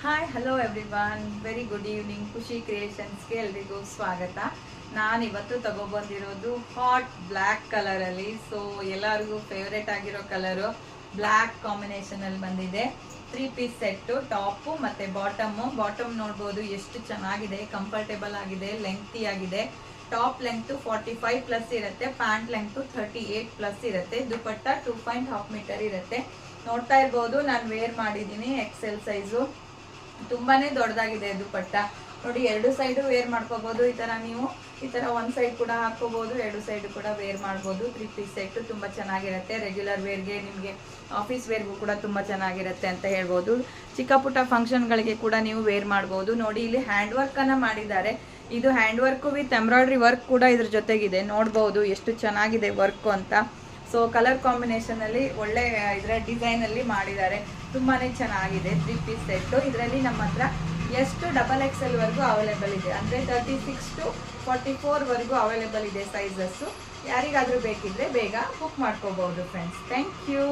Hi hello everyone, very good evening. ಖುಷಿ ಕ್ರಿಯೇಷನ್ಸ್ಗೆ ಎಲ್ರಿಗೂ ಸ್ವಾಗತ. ನಾನಿವತ್ತು ತಗೊಬಂದಿರೋದು ಹಾಟ್ ಬ್ಲ್ಯಾಕ್ ಕಲರಲ್ಲಿ. ಸೊ ಎಲ್ಲರಿಗೂ ಫೇವ್ರೇಟ್ ಆಗಿರೋ ಕಲರು ಬ್ಲ್ಯಾಕ್ ಕಾಂಬಿನೇಷನಲ್ಲಿ ಬಂದಿದೆ. 3 ಪೀಸ್ ಸೆಟ್ಟು, ಟಾಪು ಮತ್ತು ಬಾಟಮ್ ನೋಡ್ಬೋದು ಎಷ್ಟು ಚೆನ್ನಾಗಿದೆ, ಕಂಫರ್ಟೇಬಲ್ ಆಗಿದೆ, ಲೆಂಗ್ತಿ ಆಗಿದೆ. ಟಾಪ್ ಲೆಂಗ್ತು 45 ಪ್ಲಸ್ ಇರುತ್ತೆ, ಪ್ಯಾಂಟ್ ಲೆಂಗ್ತು 38 ಪ್ಲಸ್ ಇರುತ್ತೆ. ದುಪಟ್ಟ 2.5 ಮೀಟರ್ ಇರುತ್ತೆ. ನೋಡ್ತಾ ಇರ್ಬೋದು, ನಾನು ವೇರ್ ಮಾಡಿದ್ದೀನಿ ಎಕ್ಸೆಲ್ ಸೈಜು. ತುಂಬಾನೇ ದೊಡ್ಡದಾಗಿದೆ ದುಪಟ್ಟ ನೋಡಿ. 2 ಸೈಡು ವೇರ್ ಮಾಡ್ಕೋಬಹುದು. ಈ ತರ ನೀವು ಈ ತರ ಒಂದ್ ಸೈಡ್ ಕೂಡ ಹಾಕೋಬಹುದು, 2 ಸೈಡ್ ಕೂಡ ವೇರ್ ಮಾಡ್ಬೋದು. 3 ಪೀಸ್ ಸೆಟ್ ತುಂಬಾ ಚೆನ್ನಾಗಿರುತ್ತೆ. ರೆಗ್ಯುಲರ್ ವೇರ್ಗೆ, ನಿಮಗೆ ಆಫೀಸ್ ವೇರ್ಗೂ ಕೂಡ ತುಂಬಾ ಚೆನ್ನಾಗಿರುತ್ತೆ ಅಂತ ಹೇಳ್ಬೋದು. ಚಿಕ್ಕ ಪುಟ್ಟ ಫಂಕ್ಷನ್ಗಳಿಗೆ ಕೂಡ ನೀವು ವೇರ್ ಮಾಡ್ಬೋದು. ನೋಡಿ, ಇಲ್ಲಿ ಹ್ಯಾಂಡ್ ವರ್ಕ್ ಅನ್ನ ಮಾಡಿದ್ದಾರೆ. ಇದು hand work with embroidery work ಕೂಡ ಇದ್ರ ಜೊತೆಗಿದೆ. ನೋಡ್ಬೋದು ಎಷ್ಟು ಚೆನ್ನಾಗಿದೆ ವರ್ಕ್ ಅಂತ. ಸೊ ಕಲರ್ ಕಾಂಬಿನೇಷನ್ ಅಲ್ಲಿ ಒಳ್ಳೆ ಇದರ ಡಿಸೈನ್ ಅಲ್ಲಿ ಮಾಡಿದ್ದಾರೆ. ತುಂಬಾನೇ ಚೆನ್ನಾಗಿದೆ. 3 ಪೀಸ್ ಸೆಟ್. ಇದರಲ್ಲಿ ನಮ್ಮ ಹತ್ರ ಎಷ್ಟು XXL ವರೆಗೂ ಅವೈಲೇಬಲ್ ಇದೆ, ಅಂದ್ರೆ 36 to 44 ವರೆಗೂ ಅವೈಲೇಬಲ್ ಇದೆ ಸೈಜಸ್. ಯಾರಿಗಾದ್ರೂ ಬೇಕಿದ್ರೆ ಬೇಗ ಬುಕ್ ಮಾಡ್ಕೋಬಹುದು ಫ್ರೆಂಡ್ಸ್. Thank you.